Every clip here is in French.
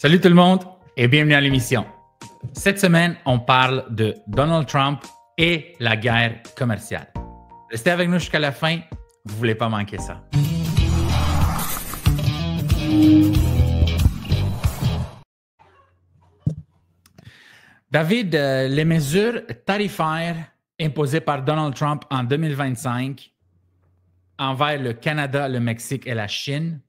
Salut tout le monde et bienvenue à l'émission. Cette semaine, on parle de Donald Trump et la guerre commerciale. Restez avec nous jusqu'à la fin, vous ne voulez pas manquer ça. David, les mesures tarifaires imposées par Donald Trump en 2025 envers le Canada, le Mexique et la Chine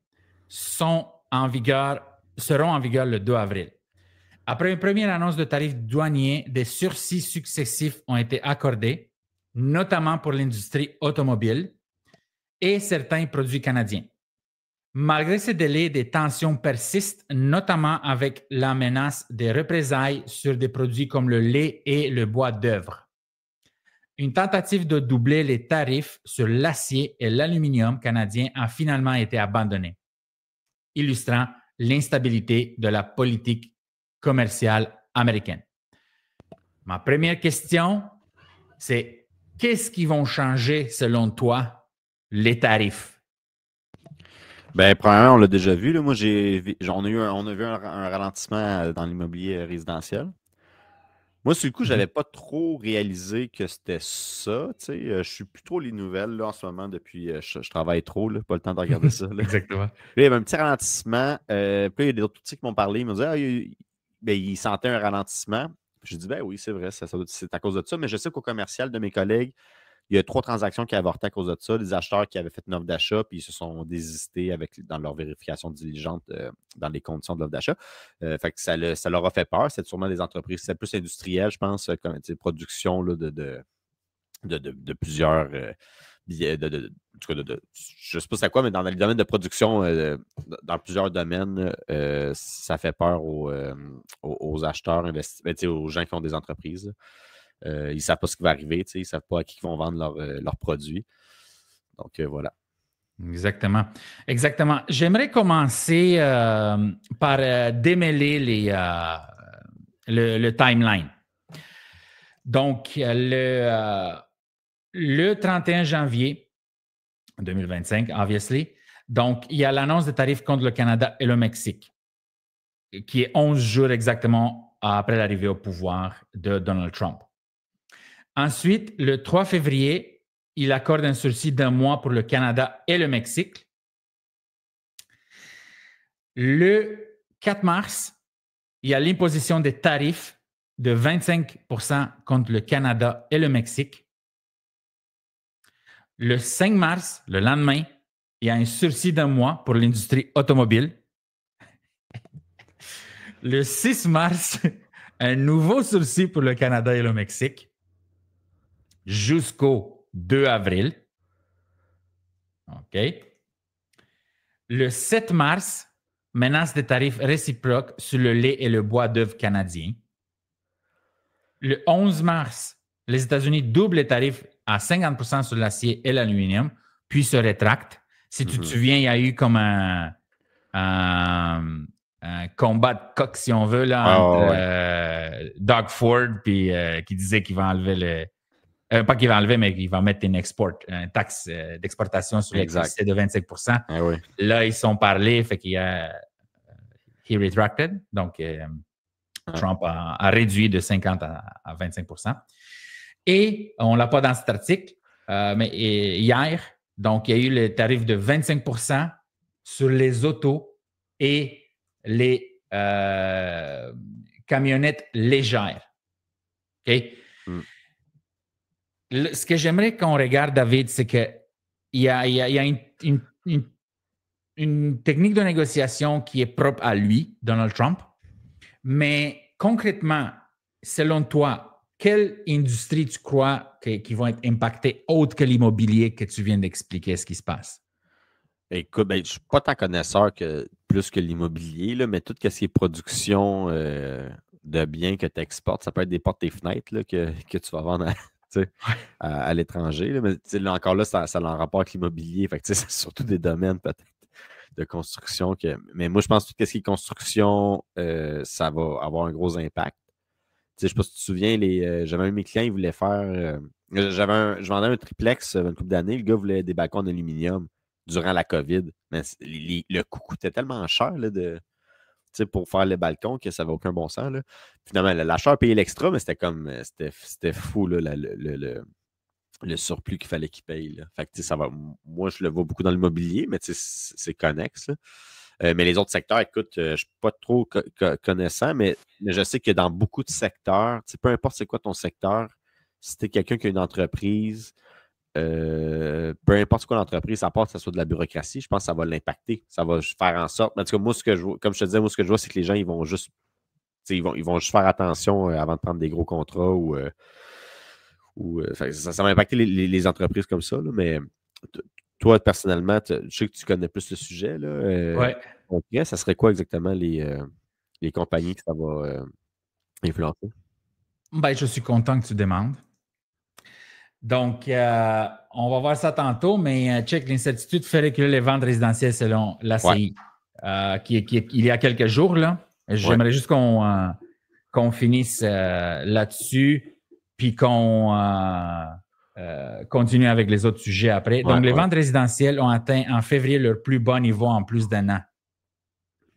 seront en vigueur le 2 avril. Après une première annonce de tarifs douaniers, des sursis successifs ont été accordés, notamment pour l'industrie automobile et certains produits canadiens. Malgré ces délais, des tensions persistent, notamment avec la menace des représailles sur des produits comme le lait et le bois d'œuvre. Une tentative de doubler les tarifs sur l'acier et l'aluminium canadien a finalement été abandonnée, illustrant l'instabilité de la politique commerciale américaine. Ma première question, c'est qu'est-ce qui vont changer, selon toi, les tarifs? Bien, premièrement, on l'a déjà vu. Là. Moi, on a vu un ralentissement dans l'immobilier résidentiel. Moi, sur le coup, je n'avais pas trop réalisé que c'était ça. Je suis plus trop les nouvelles là, en ce moment depuis. Je travaille trop, là, pas le temps de regarder ça. Là. Exactement. Puis, il y avait un petit ralentissement. Puis il y a des autres petits qui m'ont parlé. Ils m'ont dit ils sentaient un ralentissement. Puis, je dis ben oui, c'est vrai, c'est à cause de ça. Mais je sais qu'au commercial de mes collègues, il y a 3 transactions qui avortaient à cause de ça. Des acheteurs qui avaient fait une offre d'achat, puis ils se sont désistés dans leur vérification diligente dans les conditions de l'offre d'achat. Fait que ça leur a fait peur. C'est sûrement des entreprises, c'est plus industriel, je pense, comme production là, de plusieurs billets. Je ne sais pas c'est quoi, mais dans le domaine de production, dans plusieurs domaines, ça fait peur aux acheteurs, aux gens qui ont des entreprises. Ils ne savent pas ce qui va arriver, ils ne savent pas à qui ils vont vendre leurs produits. Donc, voilà. Exactement. J'aimerais commencer par démêler le timeline. Donc, le 31 janvier 2025, obviously, donc, il y a l'annonce des tarifs contre le Canada et le Mexique, qui est 11 jours exactement après l'arrivée au pouvoir de Donald Trump. Ensuite, le 3 février, il accorde un sursis d'1 mois pour le Canada et le Mexique. Le 4 mars, il y a l'imposition des tarifs de 25% contre le Canada et le Mexique. Le 5 mars, le lendemain, il y a un sursis d'1 mois pour l'industrie automobile. Le 6 mars, un nouveau sursis pour le Canada et le Mexique jusqu'au 2 avril. OK. Le 7 mars, menace des tarifs réciproques sur le lait et le bois d'œuvre canadien. Le 11 mars, les États-Unis doublent les tarifs à 50% sur l'acier et l'aluminium, puis se rétractent. Si tu te souviens, il y a eu comme un combat de coq, si on veut, là, entre Doug Ford puis qui disait qu'il va enlever pas qu'il va enlever, mais qu'il va mettre une taxe d'exportation sur l'électricité de 25%. Oui. Là, ils sont parlé, fait qu'il y a he retracted. Donc, Trump a réduit de 50 à 25%. Et on ne l'a pas dans cet article, mais hier, donc, il y a eu le tarif de 25% sur les autos et les camionnettes légères. OK? Ce que j'aimerais qu'on regarde, David, c'est qu'il y a une technique de négociation qui est propre à lui, Donald Trump. Mais concrètement, selon toi, quelle industrie tu crois qui vont être impactées autre que l'immobilier que tu viens d'expliquer ce qui se passe? Écoute, je ne suis pas tant connaisseur plus que l'immobilier, là, mais tout ce qui est production de biens que tu exportes, ça peut être des portes et fenêtres là, que tu vas vendre à l'étranger. Là, mais là, encore là, ça a un rapport avec l'immobilier. Fait que, c'est surtout des domaines peut-être de construction. Mais moi, je pense que tout ce qui est construction, ça va avoir un gros impact. Je ne sais pas si tu te souviens, j'avais un de mes clients, il voulait faire. Je vendais un triplex une couple d'années. Le gars voulait des balcons d'aluminium durant la COVID. Mais le coût coûtait tellement cher là, pour faire le balcon, que ça n'avait aucun bon sens. Là. Finalement, l'acheteur payait l'extra, mais c'était comme c'était fou là, le surplus qu'il fallait qu'il paye. Là. Fait que, ça va, moi, je le vois beaucoup dans l'immobilier, mais c'est connexe. Là. Mais les autres secteurs, écoute, je ne suis pas trop connaissant, mais je sais que dans beaucoup de secteurs, peu importe c'est quoi ton secteur, si tu es quelqu'un qui a une entreprise, peu importe quoi l'entreprise, à part que ce soit de la bureaucratie, je pense que ça va l'impacter. Ça va faire en sorte. En tout cas, moi, ce que je vois, comme je te disais, moi, ce que je vois, c'est que les gens, ils vont juste juste faire attention avant de prendre des gros contrats ça va impacter les entreprises comme ça, là, mais toi, personnellement, je sais que tu connais plus le sujet. Là, Ouais. ça serait quoi exactement les compagnies que ça va influencer? Ben, je suis content que tu demandes. Donc, on va voir ça tantôt, mais check, l'incertitude fait reculer les ventes résidentielles selon l'ACI, il y a quelques jours. Là. J'aimerais juste qu'on finisse là-dessus, puis qu'on continue avec les autres sujets après. Donc, les ventes résidentielles ont atteint en février leur plus bas niveau en plus d'un an.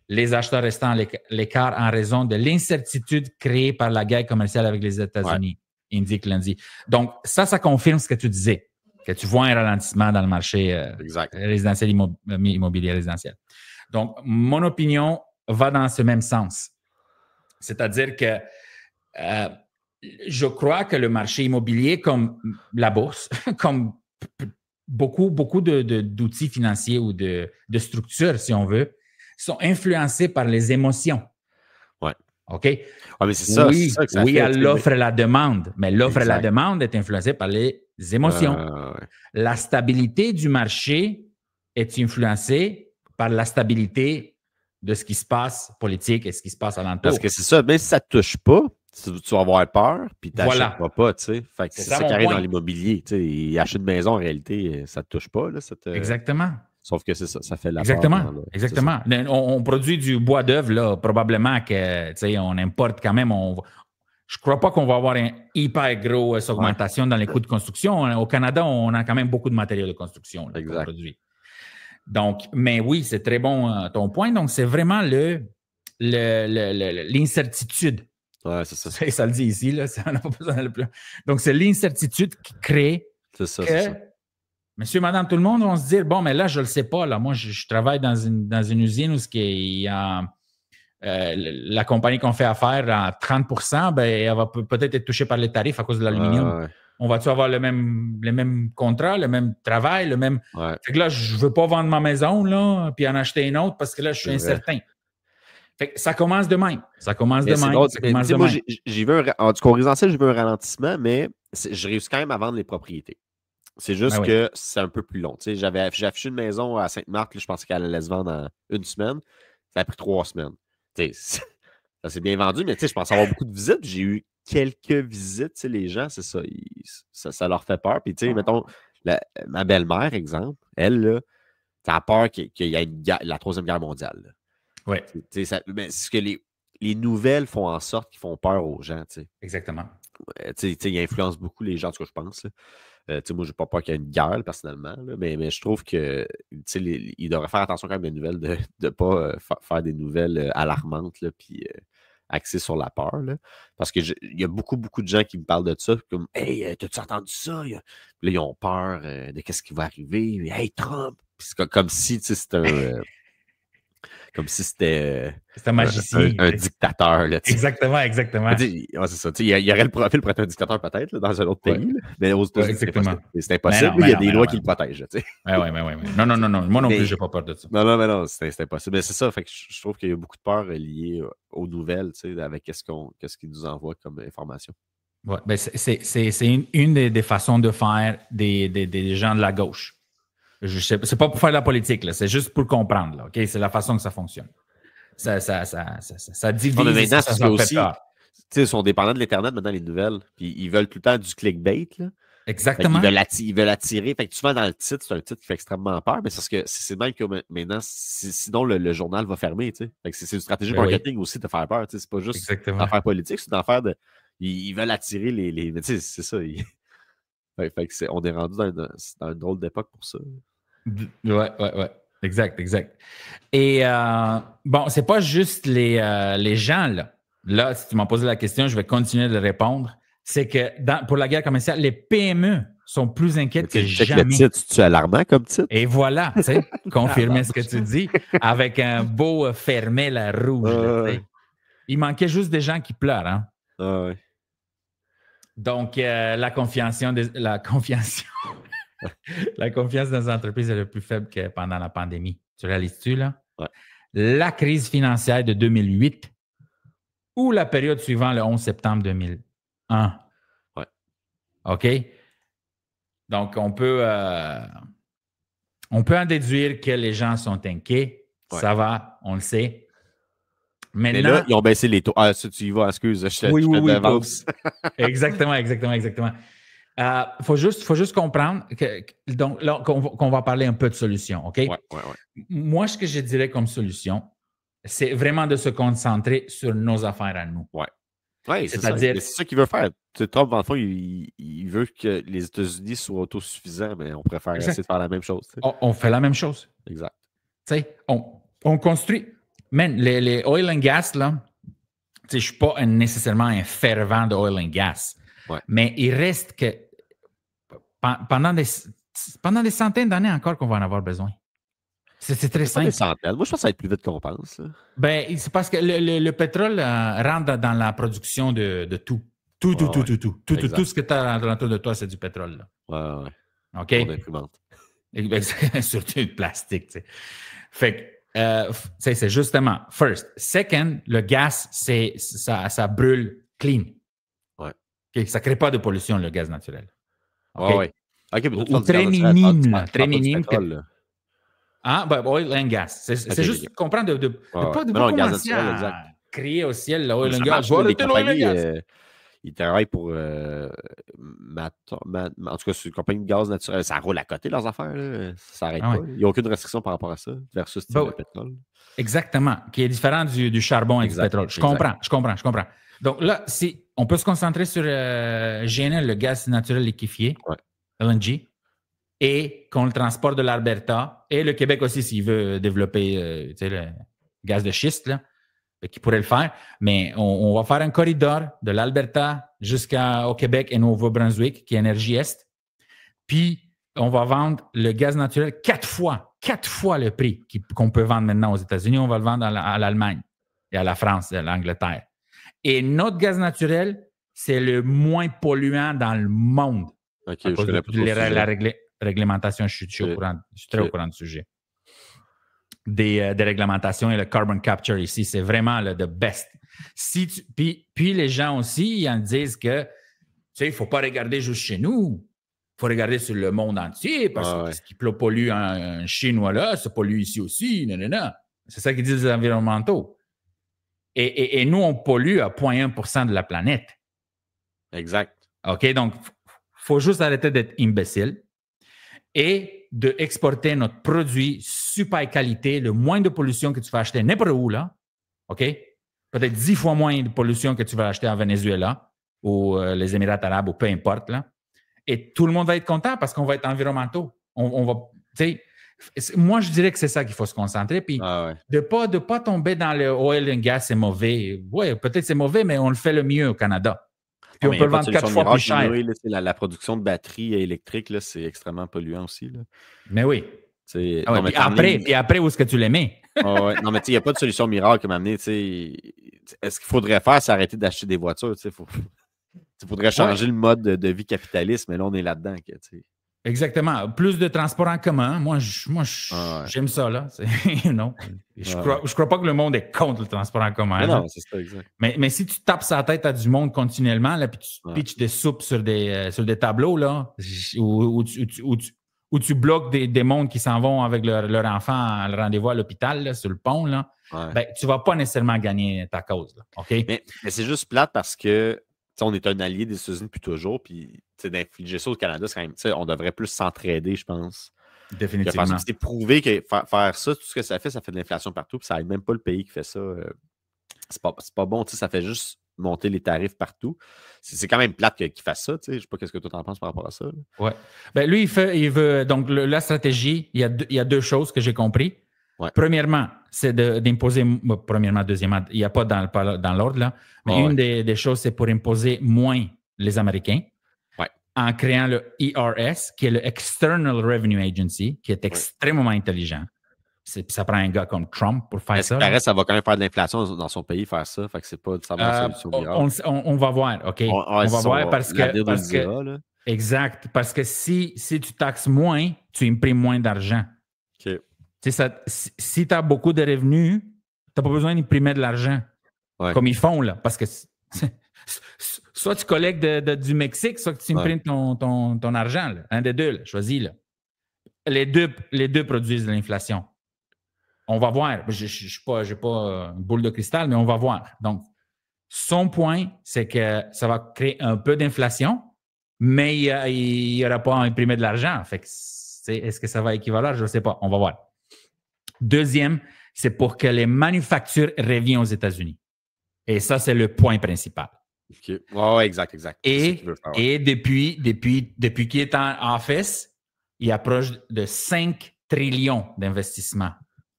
Les acheteurs restant à l'écart en raison de l'incertitude créée par la guerre commerciale avec les États-Unis, indique lundi. Donc, ça confirme ce que tu disais, que tu vois un ralentissement dans le marché résidentiel, immobilier résidentiel. Donc, mon opinion va dans ce même sens. C'est-à-dire que je crois que le marché immobilier, comme la bourse, comme beaucoup d'outils financiers ou de structures, si on veut, sont influencés par les émotions. Ouais. OK? Ouais, mais c'est ça, oui, c'est ça que ça oui, fait. à l'offre et la demande, mais l'offre et la Exact. demande est influencée par les émotions. La stabilité du marché est influencée par la stabilité de ce qui se passe politique et ce qui se passe alentour. Parce que c'est ça, même si ça ne te touche pas, tu vas avoir peur, puis tu n'achèteras pas, tu sais. Fait que c'est ça qui arrive dans l'immobilier. Il achète une maison, en réalité, ça ne te touche pas. Là, Exactement. Sauf que c'est ça, ça fait la Exactement. peur. Exactement. On produit du bois d'œuvre, là, probablement que, on importe quand même. Je ne crois pas qu'on va avoir une hyper grosse augmentation dans les coûts de construction. Au Canada, on a quand même beaucoup de matériaux de construction là, qu'on produit. Donc, mais oui, c'est très bon ton point. Donc, c'est vraiment l'incertitude. Ouais, c'est ça. Ça le dit ici, là, on n'a pas besoin d'aller plus. Donc, c'est l'incertitude qui crée monsieur, madame, tout le monde vont se dire, bon, mais là, je ne le sais pas. Là, moi, je travaille dans une usine où il y a la compagnie qu'on fait affaire à 30%, ben, elle va peut-être être touchée par les tarifs à cause de l'aluminium. On va-tu avoir le même contrat, le même travail, le même. Fait que là, je ne veux pas vendre ma maison là, puis en acheter une autre parce que là, je suis incertain. Fait que ça commence de même. Ça commence de même. Moi, j'ai vu en tout cas, au résidentiel, j'ai vu un ralentissement, mais je réussis quand même à vendre les propriétés. C'est juste que c'est un peu plus long. J'ai affiché une maison à Sainte-Marthe, je pensais qu'elle allait se vendre en une semaine. Ça a pris 3 semaines. Ça s'est bien vendu, mais je pensais avoir beaucoup de visites. J'ai eu quelques visites. Les gens, c'est ça, ça leur fait peur. Puis, mettons, ma belle-mère, exemple, elle, là, t'as peur qu'il y ait la Troisième Guerre mondiale. Oui. Mais ce que les nouvelles font en sorte qu'ils font peur aux gens. Exactement. Ils influencent beaucoup les gens, en tout cas, je pense. Moi, je n'ai pas peur qu'il y ait une guerre, personnellement, là, mais je trouve que ils devraient faire attention quand même aux nouvelles, de ne pas faire des nouvelles alarmantes, puis axées sur la peur. Là, parce qu'il y a beaucoup de gens qui me parlent de ça, comme « Hey, t'as-tu entendu ça? » Là, ils ont peur de qu'est-ce qui va arriver. « Hey, Trump! » C'est comme si c'était un... Comme si c'était un magicien. Un dictateur. Là, exactement. C'est ça. Il y aurait le profil pour être un dictateur peut-être là, dans un autre pays. Là, mais aux États-Unis, c'est impossible. Il y a des lois qui le protègent. Oui. Non. Moi non plus, je n'ai pas peur de ça. Non, c'est impossible. Mais c'est ça. Fait que je trouve qu'il y a beaucoup de peur liées aux nouvelles, avec qu'est-ce qu'ils nous envoient comme information. Ouais, ben c'est une des façons de faire des gens de la gauche. C'est pas pour faire de la politique, là, c'est juste pour comprendre. Là, okay? C'est la façon que ça fonctionne. Ça divise. Mais maintenant, ça fait aussi, ils sont dépendants de l'Internet maintenant, les nouvelles. Puis ils veulent tout le temps du clickbait. Là. Exactement. Ils veulent attirer. Fait que souvent, dans le titre, c'est un titre qui fait extrêmement peur. Mais c'est parce que c'est même que maintenant, sinon, le journal va fermer. Fait que c'est une stratégie marketing aussi de faire peur. C'est pas juste une affaire politique, c'est une affaire de. Ils veulent attirer les. Mais c'est ça. Fait que on est rendu dans une drôle d'époque pour ça. Ouais. Exact. Et bon, c'est pas juste les gens, là. Là, si tu m'as posé la question, je vais continuer de répondre. C'est que pour la guerre commerciale, les PME sont plus inquiètes que jamais. Le titre, c'est alarmant comme titre. Et voilà, tu sais, confirmer ce que tu dis avec un beau fermé la rouge. Là, il manquait juste des gens qui pleurent. Hein? Ouais. Donc, la confiance dans les entreprises est le plus faible que pendant la pandémie. Tu réalises-tu, là? Ouais. La crise financière de 2008 ou la période suivant le 11 septembre 2001. Ouais. OK? Donc, on peut en déduire que les gens sont inquiets. Ouais. Ça va, on le sait. Maintenant, mais là, ils ont baissé les taux. Ah, ça, tu y vas, excuse, je te d'avance. Exactement. Faut juste comprendre donc, là, qu'on va parler un peu de solutions, OK? Ouais. Moi, ce que je dirais comme solution, c'est vraiment de se concentrer sur nos affaires à nous. Oui, c'est ça qu'il veut faire. Trump, dans le fond, il veut que les États-Unis soient autosuffisants, mais on préfère essayer de faire la même chose. On fait la même chose. Exact. Tu sais, on construit. Man, les oil and gas, là, je ne suis pas nécessairement un fervent de oil and gas. Ouais. Mais il reste que pendant des centaines d'années encore qu'on va en avoir besoin. C'est très simple. Des centaines. Moi, je pense que ça va être plus vite qu'on pense. Ben, c'est parce que le pétrole rentre dans la production de tout. Tout ce que tu as autour de toi, c'est du pétrole. Là. Ouais. OK? Surtout le plastique. T'sais. Fait que, c'est justement, first. Second, le gaz, ça brûle clean. Ouais. Okay? Ça ne crée pas de pollution, le gaz naturel. Okay? Ouais. OK, mais ou très minime. Très minime. Oil and gas. C'est juste comprendre de pas commencer à crier au ciel l'oil and gas. Je vois arrêter l'oil and gas. Ils travaillent pour en tout cas, sur une compagnie de gaz naturel. Ça roule à côté, leurs affaires. Là. Ça n'arrête pas. Il n'y a aucune restriction par rapport à ça versus le pétrole. Exactement. Qui est différent du charbon et du pétrole. Je comprends. Donc là, si on peut se concentrer sur GNL, le gaz naturel liquéfié, LNG, et qu'on le transporte de l'Alberta, et le Québec aussi, s'il veut développer le gaz de schiste, là, qui pourrait le faire, mais on va faire un corridor de l'Alberta jusqu'au Québec et Nouveau-Brunswick, qui est Énergie Est. Puis, on va vendre le gaz naturel 4 fois le prix qu'on peut vendre maintenant aux États-Unis. On va le vendre à l'Allemagne et à la France, à l'Angleterre. Et notre gaz naturel, c'est le moins polluant dans le monde. OK, je connais pas la réglementation, je suis très au courant du sujet. Des réglementations et le carbon capture ici, c'est vraiment le the best. Puis les gens aussi, ils en disent que, tu sais, il ne faut pas regarder juste chez nous. Il faut regarder sur le monde entier parce que ce qui pollue un Chinois là, ça pollue ici aussi. Non. C'est ça qu'ils disent les environnementaux. Et nous, on pollue à 0,1% de la planète. Exact. OK, donc, il faut juste arrêter d'être imbécile et d'exporter notre produit super qualité, le moins de pollution que tu vas acheter n'importe où, là. OK? Peut-être 10 fois moins de pollution que tu vas acheter en Venezuela ou les Émirats arabes ou peu importe, là. Et tout le monde va être content parce qu'on va être environnementaux. On va, tu sais, moi, je dirais que c'est ça qu'il faut se concentrer. Puis de pas tomber dans le oil and gas, c'est mauvais. Oui, peut-être c'est mauvais, mais on le fait le mieux au Canada. Puis on peut le vendre 4 fois plus cher. La production de batteries électriques, là, c'est extrêmement polluant aussi. Là. Mais oui. Puis après, où est-ce que tu les mets? Non, mais il n'y a pas de solution miracle comme amener. Est-ce qu'il faudrait faire, c'est arrêter d'acheter des voitures? Il faudrait changer le mode de vie capitaliste, mais là, on est là-dedans. Exactement. Plus de transport en commun. Moi, j'aime ça. Là. Non. Je crois pas que le monde est contre le transport en commun. Non, c'est ça, exact. Mais si tu tapes sa tête à du monde continuellement, là, puis tu pitches des soupes sur des tableaux, là, où tu bloques des mondes qui s'en vont avec leur enfant à le rendez-vous à l'hôpital, là, sur le pont, là, ben, tu vas pas nécessairement gagner ta cause. Là, okay? Mais c'est juste plate parce que on est un allié des États-Unis depuis toujours, puis d'infliger ça au Canada, c'est quand même, on devrait plus s'entraider, je pense. Définitivement. C'est prouvé que faire ça, tout ce que ça fait de l'inflation partout, puis ça n'aide même pas le pays qui fait ça. C'est pas bon, ça fait juste monter les tarifs partout. C'est quand même plate qu'il fasse ça. Je ne sais pas qu'est-ce que toi t'en penses par rapport à ça. Oui. Ben, lui, il veut. Donc, la stratégie, il y a deux choses que j'ai compris. Ouais. Premièrement, c'est d'imposer. Premièrement, deuxièmement, il n'y a pas dans l'ordre, là. Mais une des choses, c'est pour imposer moins les Américains. Ouais. En créant le ERS, qui est le External Revenue Agency, qui est extrêmement intelligent. Ça prend un gars comme Trump pour faire ça. Ça va quand même faire de l'inflation dans son pays, faire ça. Fait que c'est pas la solution miracle. On va voir, OK? On va voir parce que exact. Parce que si tu taxes moins, tu imprimes moins d'argent. OK. Si tu as beaucoup de revenus, tu n'as pas besoin d'imprimer de l'argent. Ouais. Comme ils font, là. Parce que soit tu collectes du Mexique, soit que tu imprimes ton argent. Là. Un des deux, là. Choisis. Là. Les deux produisent de l'inflation. On va voir. Je n'ai pas une boule de cristal, mais on va voir. Donc, son point, c'est que ça va créer un peu d'inflation, mais il n'y aura pas à imprimer de l'argent. Fait que est-ce que ça va équivalent? Je ne sais pas. On va voir. Deuxième, c'est pour que les manufactures reviennent aux États-Unis. Et ça, c'est le point principal. OK. Ouais, exact. Et depuis qu'il est en office, il approche de 5 trillions d'investissements,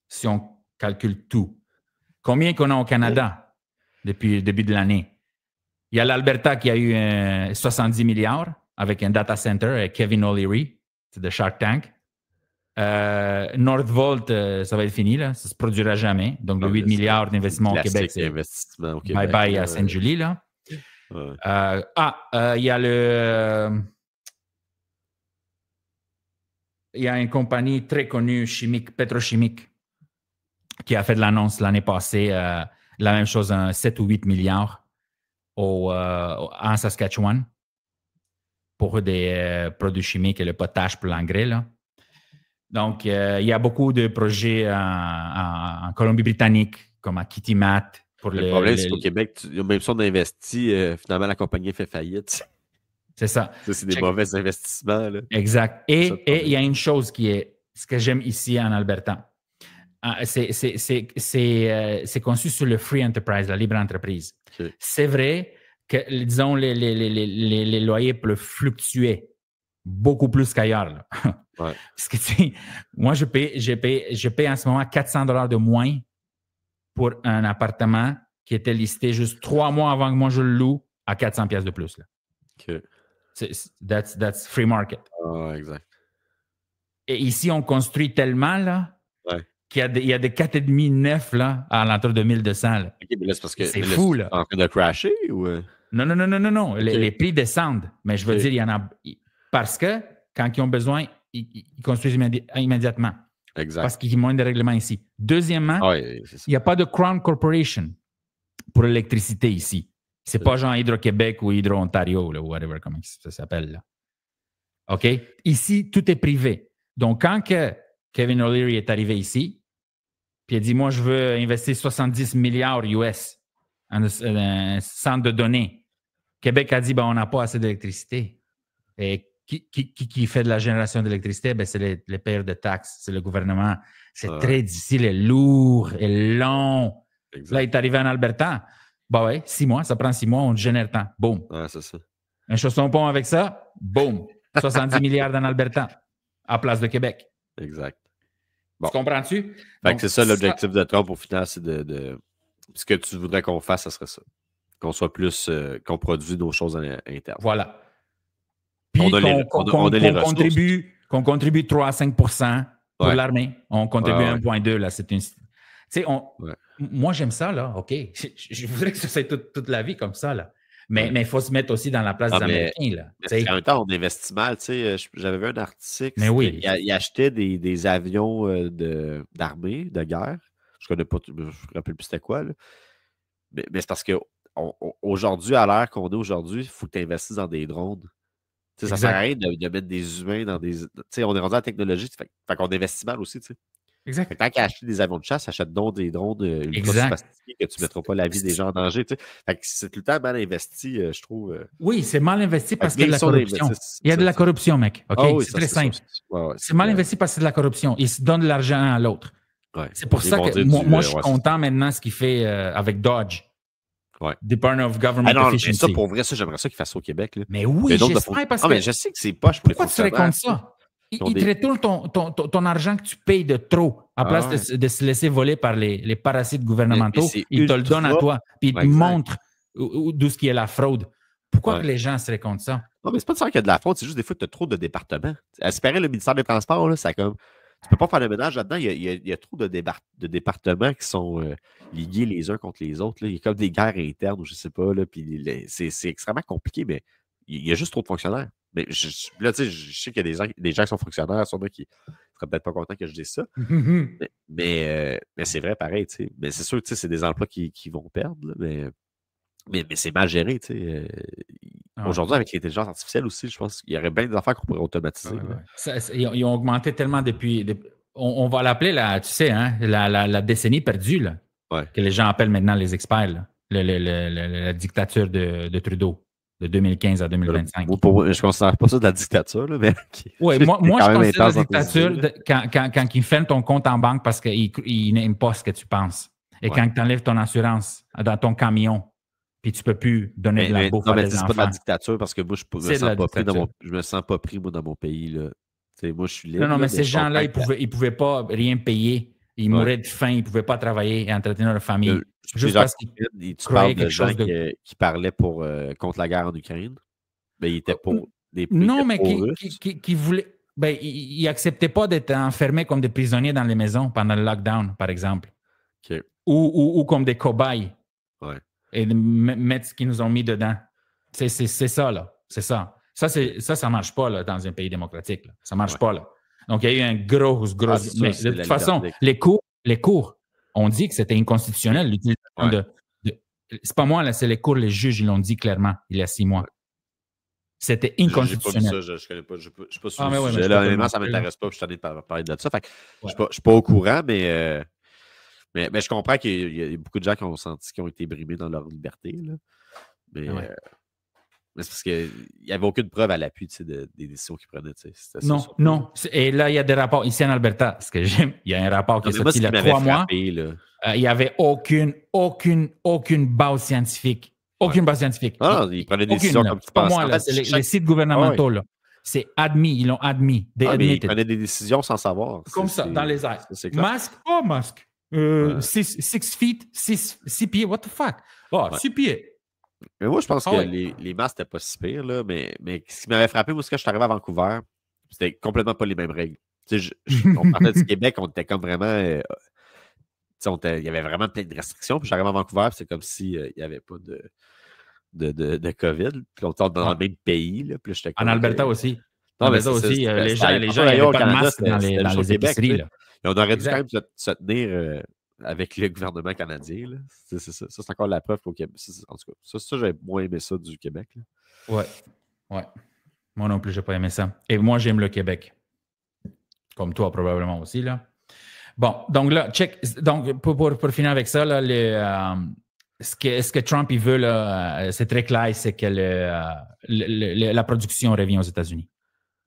si on calcule tout. Combien qu'on a au Canada depuis le début de l'année? Il y a l'Alberta qui a eu 70 milliards avec un data center, Kevin O'Leary, c'est de Shark Tank. Northvolt, ça va être fini, là. Ça ne se produira jamais. Donc, le 8 milliards d'investissement au Québec, c'est bye-bye à Sainte-Julie, là. Ouais. Il y a il y a une compagnie très connue, pétrochimique, qui a fait de l'annonce l'année passée, la même chose, 7 ou 8 milliards en Saskatchewan pour des produits chimiques et le potache pour l'engrais, là. Donc, il y a beaucoup de projets en Colombie-Britannique, comme à Kitimat. Le problème, c'est qu'au Québec, même si on investit, finalement, la compagnie fait faillite. C'est ça. C'est des mauvais investissements. Là. Exact. Et il y a une chose qui est ce que j'aime ici en Alberta. C'est conçu sur le free enterprise, la libre entreprise. Okay. C'est vrai que, disons, les loyers peuvent fluctuer beaucoup plus qu'ailleurs. Ouais. Parce que, tu sais, moi, je paye en ce moment $400 de moins pour un appartement qui était listé juste 3 mois avant que moi je le loue à $400 de plus. Là. Okay. That's free market. Exact. Et ici, on construit tellement là, qu'il y a des 4,5 neufs là, à l'entour de 1200. Là. Okay, mais là, c'est parce que c'est fou. Là. En train de crasher ou... Non. Okay. Les prix descendent. Mais je veux dire, il y en a... Parce que quand ils ont besoin, ils construisent immédiatement. Exact. Parce qu'il y a moins de règlements ici. Deuxièmement, il n'y a pas de Crown Corporation pour l'électricité ici. C'est pas genre Hydro-Québec ou Hydro-Ontario, ou whatever, comment ça s'appelle. Là. OK? Ici, tout est privé. Donc, quand Kevin O'Leary est arrivé ici, puis il a dit, moi, je veux investir 70 milliards US en un centre de données. Québec a dit, on n'a pas assez d'électricité. Et qui fait de la génération d'électricité? C'est les payeurs de taxes, c'est le gouvernement. C'est très difficile et lourd et long. Exact. Là, il est arrivé en Alberta. 6 mois, ça prend 6 mois, on génère tant. Boum. Ouais, c'est ça. Un chausson-pont avec ça, boum. 70 milliards en Alberta, à place de Québec. Exact. Bon. Tu comprends-tu? Donc, c'est ça l'objectif de Trump au final, c'est de... Ce que tu voudrais qu'on fasse, ça serait ça. Qu'on soit plus... qu'on produise nos choses internes. Voilà. Puis qu'on contribue 3 à 5 % pour l'armée. On contribue 1,2 là. C'est une... Tu sais, moi, j'aime ça, là. OK. Je voudrais que ça soit toute la vie comme ça, là. Mais il faut se mettre aussi dans la place des Américains, là. En même temps, on investit mal. Tu sais, j'avais vu un article. Mais oui. Il achetait des avions d'armée, de guerre. Je connais pas, je ne me rappelle plus c'était quoi, là. Mais c'est parce que aujourd'hui, à l'ère qu'on est aujourd'hui, il faut que tu investisses dans des drones. Ça ne sert à rien de mettre des humains dans des... on est rendu à la technologie, fait qu'on investit mal aussi. T'sais. Exact. Fait que tant qu'à acheter des avions de chasse, achète donc des drones ultra sophistiqués que tu ne mettras pas la vie des gens en danger. T'sais. Fait que c'est tout le temps mal investi, je trouve. Oui, c'est mal investi parce qu'il y a de la corruption. Il y a de la corruption, mec. Okay? C'est très simple. C'est mal investi parce que c'est de la corruption. Ils se donnent de l'argent à l'autre. Ouais. C'est pour ça que moi je suis content maintenant ce qu'il fait avec Dodge. Ouais. Department of Government non, mais Efficiency. ça, pour vrai, ça, j'aimerais ça qu'ils fassent ça au Québec. Là. Mais oui, j'espère parce que... mais je sais que c'est poche pour les Pourquoi tu serais contre ça? Ils te retournent ton argent que tu payes de trop à place de se laisser voler par les parasites gouvernementaux. Ils te le donnent à toi, puis ils te montrent d'où ce qui est la fraude. Pourquoi que les gens seraient contre ça? Non, mais c'est pas de ça qu'il y a de la fraude, c'est juste des fois que tu as trop de départements. Espérer le ministère des Transports, là, ça comme. Tu peux pas faire le ménage là-dedans. Il y a trop de départements qui sont liés les uns contre les autres. Là. Il y a comme des guerres internes ou je sais pas. Là, puis c'est extrêmement compliqué, mais il y a juste trop de fonctionnaires. Mais là, tu sais, je sais qu'il y a des gens qui sont fonctionnaires, sûrement qui ne seraient peut-être pas contents que je dise ça. mais c'est vrai, pareil, tu sais. Mais c'est sûr que c'est des emplois qui vont perdre, là, mais c'est mal géré, tu sais. Aujourd'hui, avec l'intelligence artificielle aussi, je pense qu'il y aurait bien des affaires qu'on pourrait automatiser. Ils ont augmenté tellement depuis... On va l'appeler, tu sais, hein, la décennie perdue, là, que les gens appellent maintenant les experts, là, la dictature de Trudeau, de 2015 à 2025. Je ne considère pas ça de la dictature, là, mais... Oui, moi je considère la dictature quand ils ferment ton compte en banque parce qu'ils n'aiment pas ce que tu penses. Et quand tu enlèves ton assurance dans ton camion, puis tu ne peux plus donner de la bouffe à tes enfants. C'est pas de la dictature parce que moi, je me sens pas pris moi, dans mon pays. Là. Moi, je suis libre. Non, mais ces gens-là, ils ne pouvaient pas rien payer. Ils mouraient de faim. Ils ne pouvaient pas travailler et entretenir leur famille. Juste parce qu'ils croyaient quelque chose qui parlaient contre la guerre en Ukraine. Ben, ils étaient pour des non, mais qui voulaient... Ben, ils n'acceptaient pas d'être enfermés comme des prisonniers dans les maisons pendant le lockdown, par exemple. Okay. Ou comme des cobayes. Ouais. Et de mettre ce qu'ils nous ont mis dedans. C'est ça, là. C'est ça. Ça ne marche pas là, dans un pays démocratique. Là. Ça ne marche pas, là. Donc, il y a eu un gros... mais de toute façon, les cours, on dit que c'était inconstitutionnel, l'utilisation de... C'est pas moi, là, c'est les cours, les juges, ils l'ont dit clairement, il y a 6 mois. Ouais. C'était inconstitutionnel. J'ai pas vu ça, je connais pas. Je ne suis pas sur le sujet. Là, honnêtement, ça ne m'intéresse pas, je suis en train de parler de ça. Fait que je ne suis pas au courant, mais je comprends qu'il y a beaucoup de gens qui ont senti qu'ils ont été brimés dans leur liberté. Là. Mais c'est parce qu'il n'y avait aucune preuve à l'appui des décisions qu'ils prenaient. Non. Et là, il y a des rapports ici en Alberta. Ce que j'aime, il y a un rapport qui est sorti il y a 3 mois. Il n'y avait aucune base scientifique. Aucune base scientifique. Non, ils prenaient des décisions comme tu penses. Pas moi, là, c'est les sites gouvernementaux. Là. C'est admis, ils l'ont admis. Mais ils prenaient des décisions sans savoir. Comme ça, dans les airs. Masque, masque. 6 feet, 6 pieds, what the fuck? 6 pieds. Mais moi, je pense que les masques n'étaient pas si pires, là, mais ce qui m'avait frappé, moi, c'est quand je suis arrivé à Vancouver, c'était complètement pas les mêmes règles. On parlait du Québec, on était comme vraiment... il y avait vraiment plein de restrictions, puis j'arrive à Vancouver, c'est comme s'il n'y avait pas de COVID, puis on était dans le même pays. Là, puis en Alberta aussi. En Alberta aussi, les gens n'avaient pas de masque dans les épiceries. Là. Et on aurait dû quand même se tenir... avec le gouvernement canadien. Là. C'est ça. Ça, c'est encore la preuve qu'au Québec. En tout cas, ça j'avais moins aimé ça du Québec. Là. Ouais. Moi non plus, j'ai pas aimé ça. Et moi, j'aime le Québec. Comme toi, probablement aussi. Là. Bon, donc là, check. Donc, pour finir avec ça, là, ce que Trump il veut, là, c'est très clair, c'est que la production revient aux États-Unis.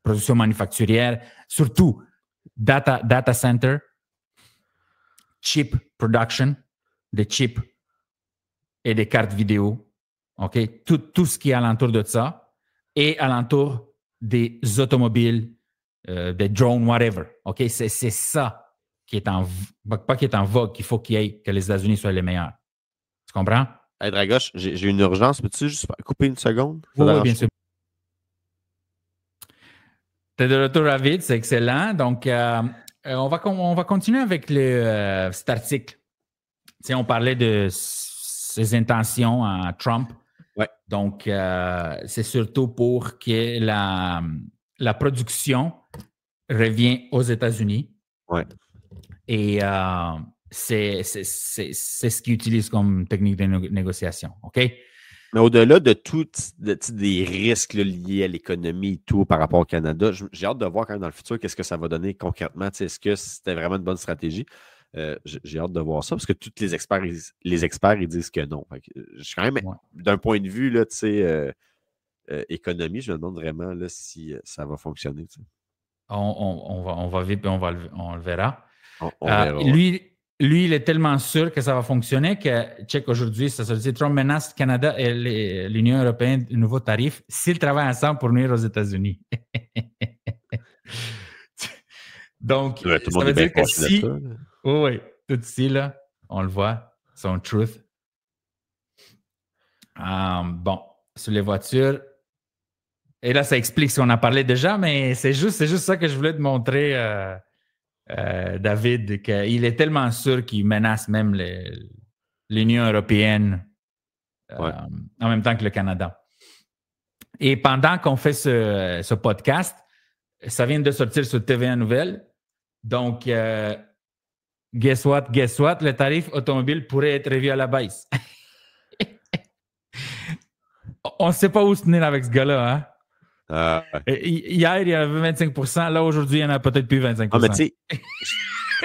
Production manufacturière, surtout data center, chip production, des chips et des cartes vidéo, OK? Tout ce qui est alentour de ça et alentour des automobiles, des drones, whatever, OK? C'est ça qui est pas qui est en vogue, qu'il faut que les États-Unis soient les meilleurs. Tu comprends? Hey, Dragoche, j'ai une urgence. Peux-tu juste couper une seconde? Oui, bien sûr. Tu es de retour à vide, c'est excellent. Donc, on va continuer avec cet article. Tu sais, on parlait de ses intentions à Trump. Ouais. Donc, c'est surtout pour que la production revienne aux États-Unis. Ouais. Et c'est ce qu'ils utilisent comme technique de négociation. OK? Mais au-delà de des risques là, liés à l'économie et tout par rapport au Canada, j'ai hâte de voir quand même dans le futur qu'est-ce que ça va donner concrètement. Est-ce que c'était vraiment une bonne stratégie? J'ai hâte de voir ça parce que tous les experts ils disent que non. Je suis quand même, d'un point de vue là, économie, je me demande vraiment là, si ça va fonctionner. On va vite et on le verra. On verra. Lui, lui, il est tellement sûr que ça va fonctionner que, check aujourd'hui, ça se dit Trump menace le Canada et l'Union européenne de nouveaux tarifs s'ils travaillent ensemble pour nuire aux États-Unis. Donc, Ouais, tout le ça monde veut est bien dire que fâché de si... ça, là. Oui, tout ici, là, on le voit, son truth. Bon, sur les voitures. Et là, ça explique ce qu'on a parlé déjà, mais c'est juste ça que je voulais te montrer, David, qu'il est tellement sûr qu'il menace même l'Union européenne en même temps que le Canada. Et pendant qu'on fait ce podcast, ça vient de sortir sur TVA Nouvelles. Donc, guess what, le tarif automobile pourrait être revu à la baisse. On ne sait pas où se tenir avec ce gars-là, hein? Hier, il y avait 25%. Là, aujourd'hui, il y en a peut-être plus 25%. Ah, mais tu sais,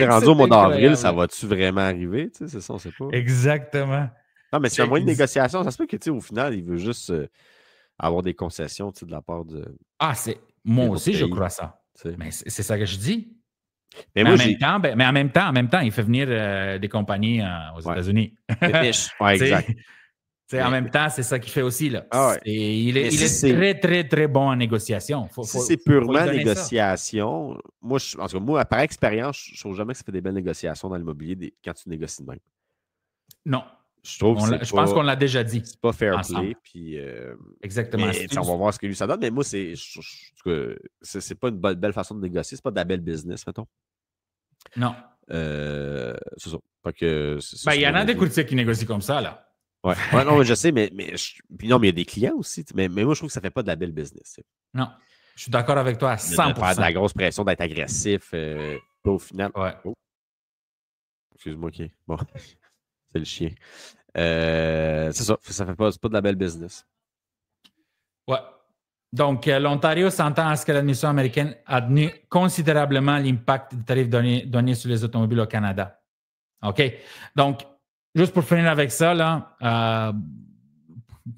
rendu au mois d'avril, ça va-tu vraiment arriver? Tu sais, c'est ça, on ne sait pas. Exactement. Non, mais c'est un moyen de négociation. Ça se peut que, tu sais, au final, il veut juste avoir des concessions, tu sais, de la part de... Ah, moi aussi, je crois ça. T'sais. Mais c'est ça que je dis. Mais en même temps, il fait venir des compagnies aux États-Unis. Exact. En même temps, c'est ça qu'il fait aussi. Là. Ah ouais. Il est très, très, très bon en négociation. Si c'est purement négociation, moi, par expérience, je ne trouve jamais que ça fait des belles négociations dans l'immobilier quand tu négocies de même. Non. Je pense qu'on l'a déjà dit. C'est pas fair play. Puis, exactement. On va voir ce que lui ça donne. Mais moi, c'est pas une belle façon de négocier. C'est pas de la belle business, mettons. Non. C'est ça. Il y en a des courtiers qui négocient comme ça, là. Ouais, non, mais je sais, mais il y a des clients aussi. Mais moi, je trouve que ça ne fait pas de la belle business. Non. Je suis d'accord avec toi à 100%. De faire de la grosse pression, d'être agressif. Au final. Ouais. Oh. Excuse-moi, OK. Bon. C'est le chien. C'est ça. C'est pas de la belle business. Ouais. Donc, l'Ontario s'entend à ce que l'administration américaine a tenu considérablement l'impact des tarifs douaniers sur les automobiles au Canada. OK? Donc, juste pour finir avec ça, là,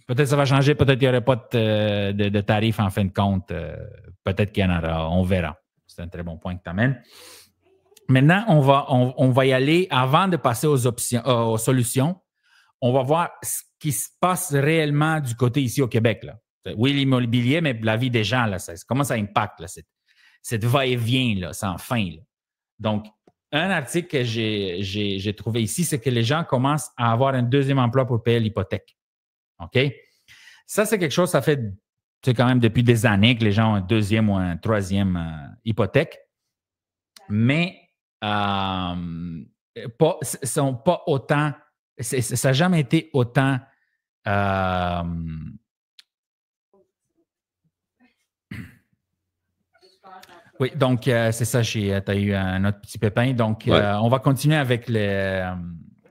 peut-être ça va changer, peut-être qu'il n'y aurait pas de tarifs en fin de compte. Peut-être qu'il y en aura, on verra. C'est un très bon point que tu amènes. Maintenant, on va y aller. Avant de passer aux solutions, on va voir ce qui se passe réellement du côté ici au Québec. Là. Oui, l'immobilier, mais la vie des gens, là, comment ça impacte là, cette va-et-vient là, sans fin. Là. Donc, un article que j'ai trouvé ici, c'est que les gens commencent à avoir un deuxième emploi pour payer l'hypothèque. OK? Ça, c'est quelque chose, ça fait quand même depuis des années que les gens ont un deuxième ou un troisième hypothèque. Mais sont pas autant... ça n'a jamais été autant... Oui, donc c'est ça, tu as eu un autre petit pépin. Donc, on va continuer avec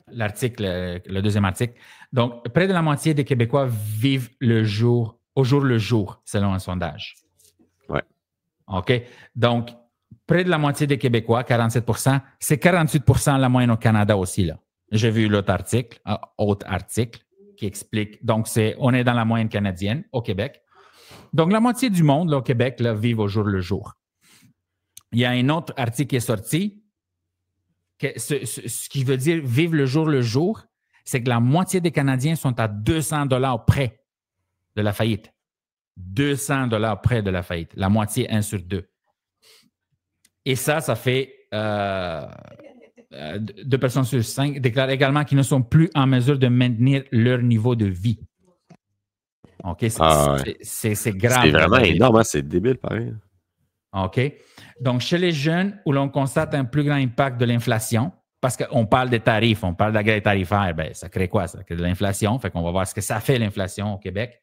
l'article, le deuxième article. Donc, près de la moitié des Québécois vivent au jour le jour, selon un sondage. Ouais. OK? Donc, près de la moitié des Québécois, 47%, c'est 48% la moyenne au Canada aussi, là. J'ai vu l'autre article qui explique. Donc, on est dans la moyenne canadienne au Québec. Donc, la moitié du monde, là, au Québec, là, vivent au jour le jour. Il y a un autre article qui est sorti. Ce qui veut dire vivre le jour, c'est que la moitié des Canadiens sont à 200 $ près de la faillite. 200 $ près de la faillite. La moitié, 1 sur 2. Et ça fait 2 personnes sur 5 déclarent également qu'ils ne sont plus en mesure de maintenir leur niveau de vie. OK? C'est grave. C'est vraiment énorme, hein? C'est débile, pareil. OK? Donc, chez les jeunes, où l'on constate un plus grand impact de l'inflation, parce qu'on parle des tarifs, on parle de la grève tarifaire, bien, ça crée quoi? Ça crée de l'inflation. Fait qu'on va voir ce que ça fait, l'inflation au Québec.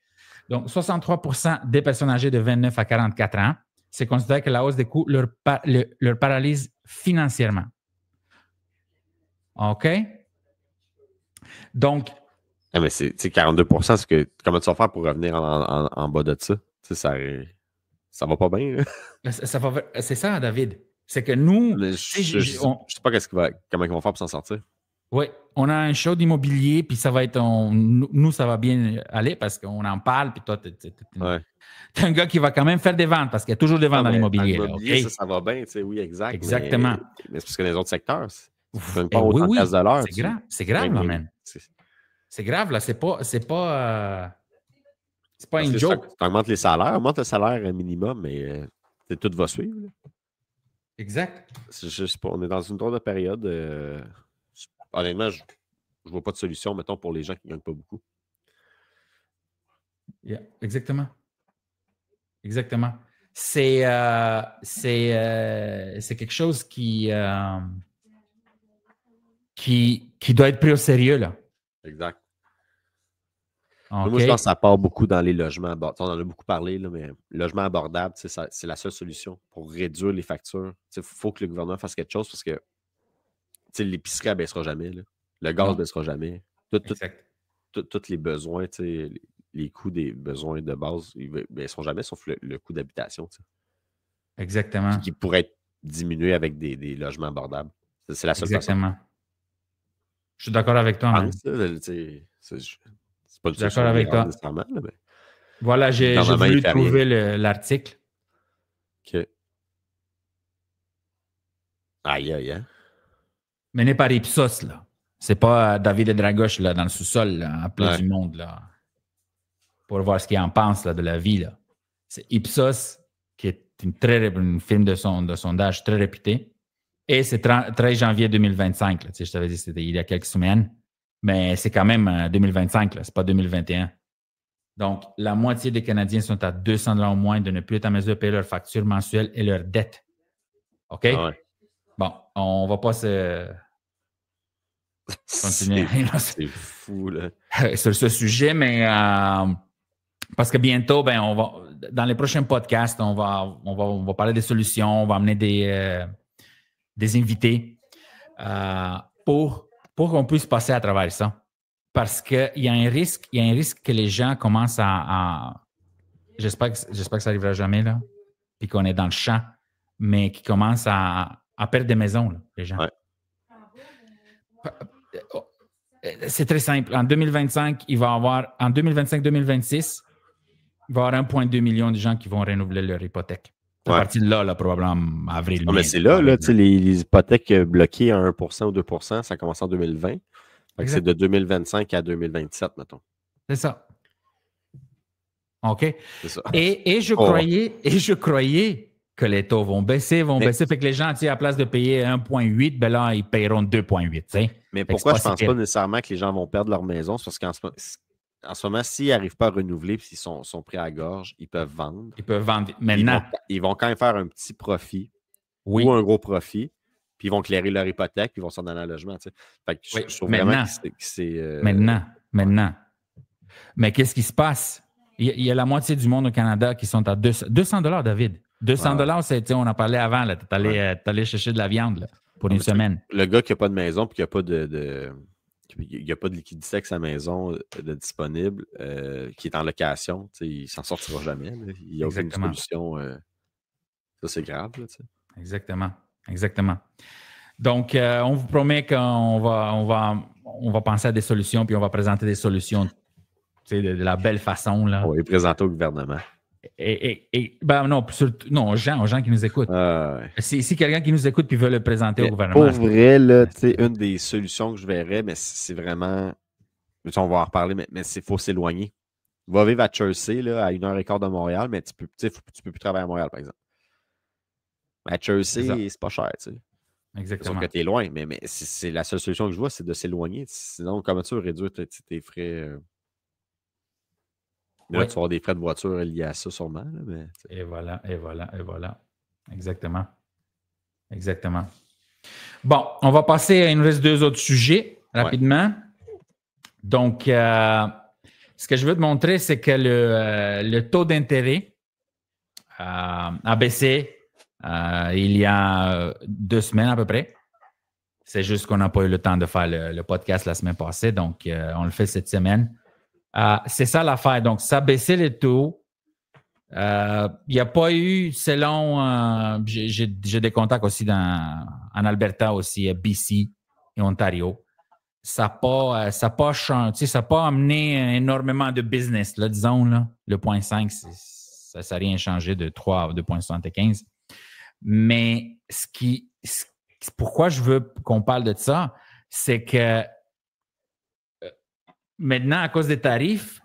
Donc, 63% des personnes âgées de 29 à 44 ans, c'est considéré que la hausse des coûts leur paralyse financièrement. OK? Donc... Ah, mais c'est 42%, c'est que comment tu vas faire pour revenir en bas de ça? Ça va pas bien. C'est ça, David. C'est que nous... Je sais pas comment ils vont faire pour s'en sortir. Oui, on a un show d'immobilier, puis ça va être... nous, ça va bien aller parce qu'on en parle, puis toi, t'es un gars qui va quand même faire des ventes parce qu'il y a toujours des ventes dans l'immobilier. Dans l'immobilier, ça va bien, tu sais, oui, exact. Exactement. Mais c'est parce que dans les autres secteurs, Tu ne pas autant de piastres de l'heure. C'est grave. C'est grave, là, man. C'est grave, là. C'est pas une joke. Tu augmentes les salaires, augmente le salaire minimum, mais tout va suivre. Là. Exact. Je sais pas, on est dans une drôle de période. Honnêtement, je ne vois pas de solution, mettons, pour les gens qui ne gagnent pas beaucoup. Yeah, exactement. Exactement. C'est quelque chose qui doit être pris au sérieux, là. Exact. Okay. Moi, je pense que ça part beaucoup dans les logements abordables. On en a beaucoup parlé, là, mais logement abordable, c'est la seule solution pour réduire les factures. Il faut que le gouvernement fasse quelque chose parce que l'épicerie ne baissera jamais. Là. Le gaz ne baissera jamais. Tous les besoins, les coûts des besoins de base, ils ne baisseront jamais, sauf le coût d'habitation. Exactement. Qui pourrait être diminué avec des logements abordables. C'est la seule façon. Je suis d'accord avec toi. C'est pas je suis d'accord avec toi. Là, mais... Voilà, j'ai voulu trouver l'article. OK. Aïe, aïe, hein? Mené par Ipsos, là. C'est pas David Dragoche, là, dans le sous-sol, là, appelé du monde, là. Pour voir ce qu'il en pense, là, de la vie, là. C'est Ipsos, qui est une film de sondage très réputé. Et c'est 13 janvier 2025, là. Tu sais, je t'avais dit, c'était il y a quelques semaines. Mais c'est quand même 2025, là. C'est pas 2021. Donc, la moitié des Canadiens sont à 200 $ au moins de ne plus être en mesure de payer leurs factures mensuelles et leurs dettes. OK? Ah ouais. Bon, on va pas se continuer. C'est fou, là. Sur ce sujet, mais parce que bientôt, on va, dans les prochains podcasts, on va parler des solutions, on va amener des invités pour qu'on puisse passer à travers ça. Parce qu'il y a un risque que les gens commencent à j'espère que ça n'arrivera jamais, là, puis qu'on est dans le champ, mais qui commencent à perdre des maisons, là, les gens. Ouais. C'est très simple. En 2025, en 2025-2026, il va y avoir 1,2 million de gens qui vont renouveler leur hypothèque. À partir de là, probablement avril, mai. Mais c'est là, les hypothèques bloquées à 1% ou 2%, ça commence en 2020. C'est de 2025 à 2027, mettons. C'est ça. OK. C'est ça. Et je croyais que les taux vont baisser. Fait que les gens, à la place de payer 1,8, là, ils paieront 2,8. Mais pourquoi je ne pense pas nécessairement que les gens vont perdre leur maison? C'est parce qu'en ce moment, s'ils n'arrivent pas à renouveler et s'ils sont pris à la gorge, ils peuvent vendre. Ils peuvent vendre. Maintenant. Ils vont quand même faire un petit profit ou un gros profit. Puis ils vont clairer leur hypothèque, puis ils vont s'en aller à un logement. Fait que je trouve vraiment que c'est... Maintenant. Mais qu'est-ce qui se passe? Il y a la moitié du monde au Canada qui sont à 200 $, David. 200 $, on en parlait avant. Tu allais chercher de la viande là, pour une semaine. Le gars qui n'a pas de maison puis qui n'a pas il n'y a pas de liquidité avec sa maison disponible, qui est en location, il ne s'en sortira jamais. Là. Il n'y a aucune solution. Ça, c'est grave. Là, Exactement. Donc, on vous promet qu'on va penser à des solutions, puis on va présenter des solutions de la belle façon. Là. On va les présenter au gouvernement. Non, aux gens qui nous écoutent. Si quelqu'un qui nous écoute puis veut le présenter au gouvernement. Pour vrai, là, une des solutions que je verrais, mais c'est vraiment... On va en reparler, mais il faut s'éloigner. Va vivre à Chelsea, là, à 1h15 de Montréal, mais tu peux plus travailler à Montréal, par exemple. À Chelsea, c'est pas cher, tu sais. Exactement. Sauf que tu es loin, mais c'est la seule solution que je vois, c'est de s'éloigner. Sinon, comment tu veux réduire tes frais? Là, tu vas avoir des frais de voiture liés à ça, sûrement. Là, mais, et voilà. Exactement. Bon, on va passer à... Il nous reste 2 autres sujets, rapidement. Ouais. Donc, ce que je veux te montrer, c'est que le taux d'intérêt a baissé il y a 2 semaines à peu près. C'est juste qu'on n'a pas eu le temps de faire le podcast la semaine passée, donc on le fait cette semaine. C'est ça l'affaire. Donc, ça a baissé les taux. Il n'y a pas eu, selon... j'ai des contacts aussi en Alberta aussi, à BC et Ontario. Ça n'a pas amené énormément de business, là, disons. Là. Le 0,5, ça n'a rien changé de 3 à 2,75. Mais ce Pourquoi je veux qu'on parle de ça? C'est que maintenant, à cause des tarifs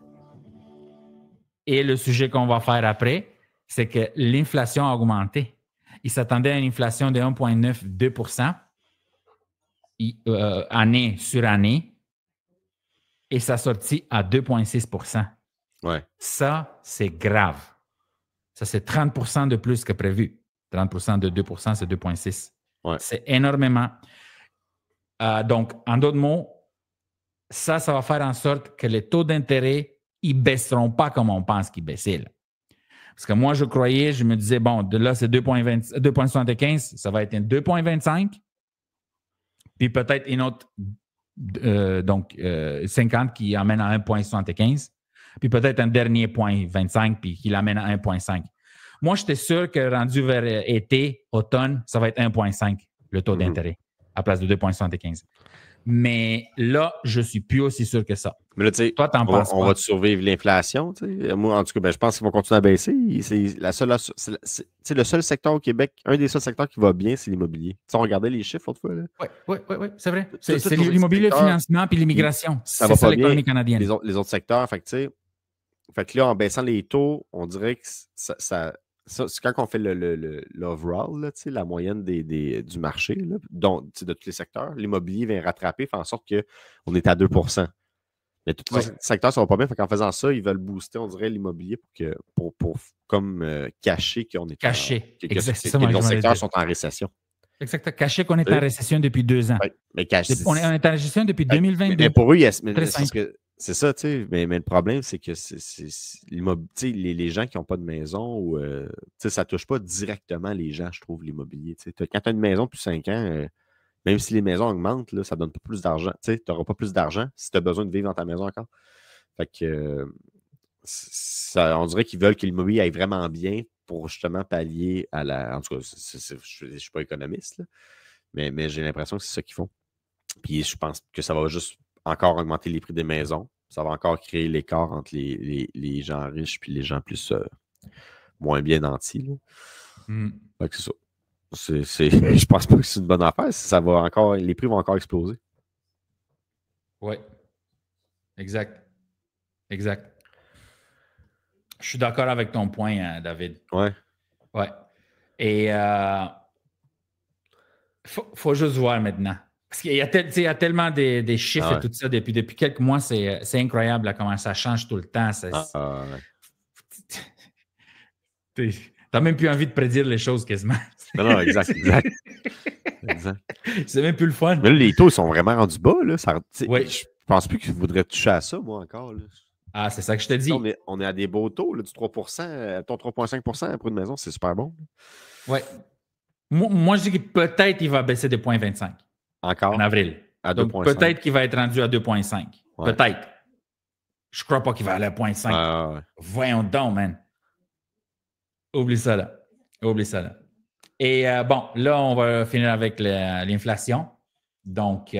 et le sujet qu'on va faire après, c'est que l'inflation a augmenté. Ils s'attendaient à une inflation de 1,9-2% année sur année et ça a sorti à 2,6%. Ouais. Ça, c'est grave. Ça, c'est 30% de plus que prévu. 30% de 2%, c'est 2,6%. Ouais. C'est énormément. Donc, en d'autres mots, ça va faire en sorte que les taux d'intérêt, ils ne baisseront pas comme on pense qu'ils baissaient. Là. Parce que moi, je me disais, bon, de là, c'est 2,75, ça va être un 2,25, puis peut-être une autre, 50 qui amène à 1,75, puis peut-être un dernier 0,25, puis qui l'amène à 1,5. Moi, j'étais sûr que rendu vers été, automne, ça va être 1,5, le taux d'intérêt, à place de 2,75. Mais là, je ne suis plus aussi sûr que ça. Mais là, tu sais, toi, t'en penses quoi? On va survivre l'inflation. Moi, en tout cas, je pense qu'ils vont continuer à baisser. C'est le seul secteur au Québec, un des seuls secteurs qui va bien, c'est l'immobilier. On regardait les chiffres autrefois. Oui, c'est vrai. C'est l'immobilier, le financement puis l'immigration. C'est ça l'économie canadienne. Les autres secteurs, fait que là, en baissant les taux, on dirait que ça c'est quand on fait l'overall, là, la moyenne du marché, là, de tous les secteurs, l'immobilier vient rattraper, fait en sorte qu'on est à 2%. Mais tous les secteurs ne sont pas bien. Fait qu'en faisant ça, ils veulent booster, on dirait, l'immobilier pour cacher qu'on est que nos secteurs sont en récession. Exactement. Cacher qu'on est en récession depuis 2 ans. Ouais, mais on est en récession depuis 2022. Mais pour eux, c'est ça, tu sais. Mais le problème, c'est que les gens qui n'ont pas de maison, ou ça ne touche pas directement les gens, je trouve, l'immobilier. Quand tu as une maison depuis 5 ans, même si les maisons augmentent, là, ça ne donne pas plus d'argent. Tu n'auras pas plus d'argent si tu as besoin de vivre dans ta maison encore. Fait que on dirait qu'ils veulent que l'immobilier aille vraiment bien pour justement pallier à la. En tout cas, je ne suis pas économiste, là, mais j'ai l'impression que c'est ça qu'ils font. Puis je pense que ça va juste encore augmenter les prix des maisons. Ça va encore créer l'écart entre les gens riches et les gens plus moins bien nantis. Fait que c'est ça. Je pense pas que c'est une bonne affaire. Les prix vont encore exploser. Oui. Exact. Je suis d'accord avec ton point, David. Ouais. Et faut juste voir maintenant. Parce qu'il y a tellement des chiffres et tout ça. Depuis quelques mois, c'est incroyable là, comment ça change tout le temps. T'as même plus envie de prédire les choses quasiment. Non, exact. C'est même plus le fun. Mais là, les taux sont vraiment rendus bas. Là. Je pense plus qu'ils voudraient toucher à ça, moi, encore. Là. Ah, c'est ça que je te dis. On est à des beaux taux, là, du 3%. Ton 3,5% pour une maison, c'est super bon. Oui. Moi, je dis que peut-être il va baisser de 0,25. Encore? En avril. Donc, peut-être qu'il va être rendu à 2,5. Ouais. Peut-être. Je ne crois pas qu'il va aller à 0,5. Voyons donc, man. Oublie ça là. Et bon, là, on va finir avec l'inflation. Donc,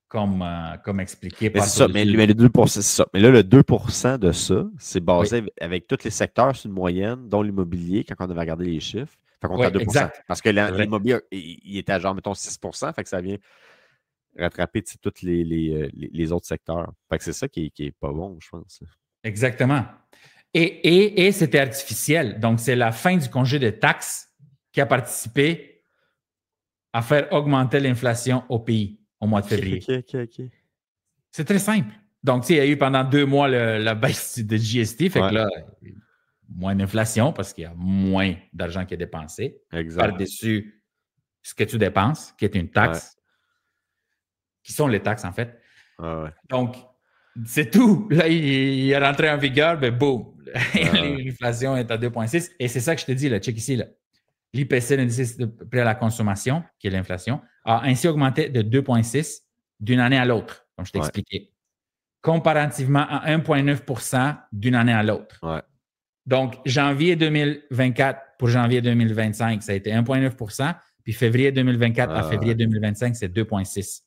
comme expliqué par... C'est ça, mais le 2%, c'est ça. Mais là, le 2% de ça, c'est basé avec tous les secteurs sur une moyenne, dont l'immobilier, quand on avait regardé les chiffres. Fait qu'on est à 2%. Exact. Parce que l'immobilier, il était à genre, mettons, 6%. Fait que ça vient rattraper tous les autres secteurs. Fait que c'est ça qui est pas bon, je pense. Exactement. Et c'était artificiel. Donc, c'est la fin du congé de taxes qui a participé à faire augmenter l'inflation au pays au mois de février. OK. C'est très simple. Donc, il y a eu pendant 2 mois la baisse de GST. Fait que là, moins d'inflation parce qu'il y a moins d'argent qui est dépensé. Exact. Par-dessus ce que tu dépenses, qui est une taxe. Qui sont les taxes, en fait. Donc, c'est tout. Là, il est rentré en vigueur, ben boum. L'inflation est à 2,6. Et c'est ça que je te dis, là, check ici. Là. L'IPC, l'indice de prix à la consommation, qui est l'inflation, a ainsi augmenté de 2,6 d'une année à l'autre, comme je t'ai expliqué. Comparativement à 1,9% d'une année à l'autre. Donc, janvier 2024 pour janvier 2025, ça a été 1,9%. Puis février 2024 à février 2025, c'est 2,6%.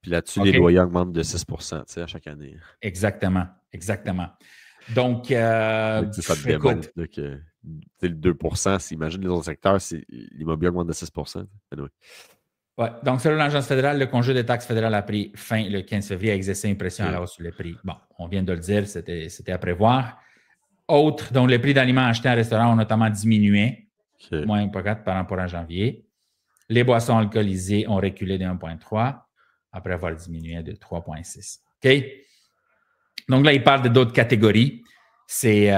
Puis là-dessus, les loyers augmentent de 6% à chaque année. Exactement. Donc, ça te démontre le 2%. Imagine les autres secteurs, l'immobilier augmente de 6%. Anyway. Ouais. Donc, selon l'Agence fédérale, le congé des taxes fédérales a pris fin le 15 février, a exercé une pression à la hausse sur les prix. Bon, on vient de le dire, c'était à prévoir. Autres, donc les prix d'aliments achetés en restaurant ont notamment diminué, moins 1,4 par rapport à janvier. Les boissons alcoolisées ont reculé de 1,3 après avoir diminué de 3,6. OK? Donc là, il parle d'autres catégories. C'est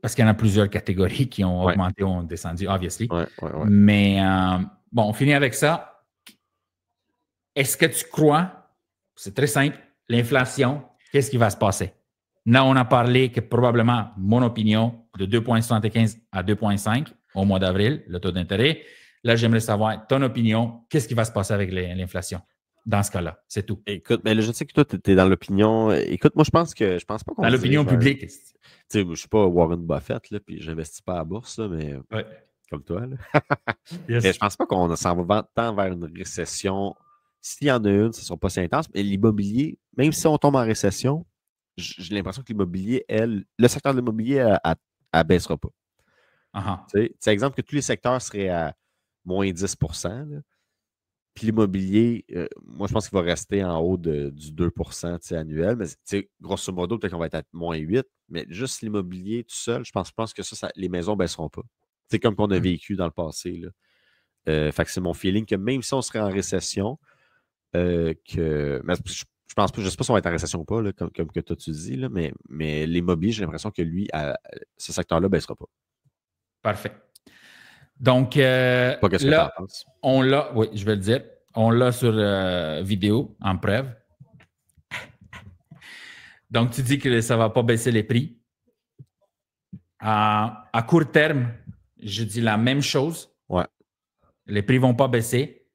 parce qu'il y en a plusieurs catégories qui ont augmenté, ont descendu, obviously. Ouais. Mais bon, on finit avec ça. Est-ce que tu crois, c'est très simple, l'inflation, qu'est-ce qui va se passer? Là, on a parlé que probablement, mon opinion, de 2,75 à 2,5 au mois d'avril, le taux d'intérêt. Là, j'aimerais savoir ton opinion, qu'est-ce qui va se passer avec l'inflation dans ce cas-là? C'est tout. Écoute, mais je sais que toi, tu es dans l'opinion. Écoute, moi, je pense pas qu'on. Dans l'opinion publique. Tu sais, je ne suis pas Warren Buffett, là, puis je n'investis pas à la bourse, là, mais comme toi. Là. Yes. Mais je pense pas qu'on s'en va tant vers une récession. S'il y en a une, ce ne sera pas si intense. Mais l'immobilier, même si on tombe en récession, j'ai l'impression que l'immobilier, le secteur de l'immobilier, elle baissera pas. C'est exemple que tous les secteurs seraient à moins 10%. Là. Puis l'immobilier, moi, je pense qu'il va rester en haut du 2% annuel. Mais grosso modo, peut-être qu'on va être à moins 8. Mais juste l'immobilier tout seul, je pense que les maisons ne baisseront pas. C'est comme qu'on a vécu dans le passé. Là. Fait que c'est mon feeling que même si on serait en récession, mais je pense pas, je ne sais pas si on va être en récession ou pas, là, comme que toi tu dis, là, mais l'immobilier, j'ai l'impression que lui, ce secteur-là ne baissera pas. Parfait. Donc, pas qu'est-ce là, que tu en penses? on l'a, oui, je vais le dire, on l'a sur vidéo, en preuve. Donc, tu dis que ça ne va pas baisser les prix. À court terme, je dis la même chose. Ouais. Les prix ne vont pas baisser.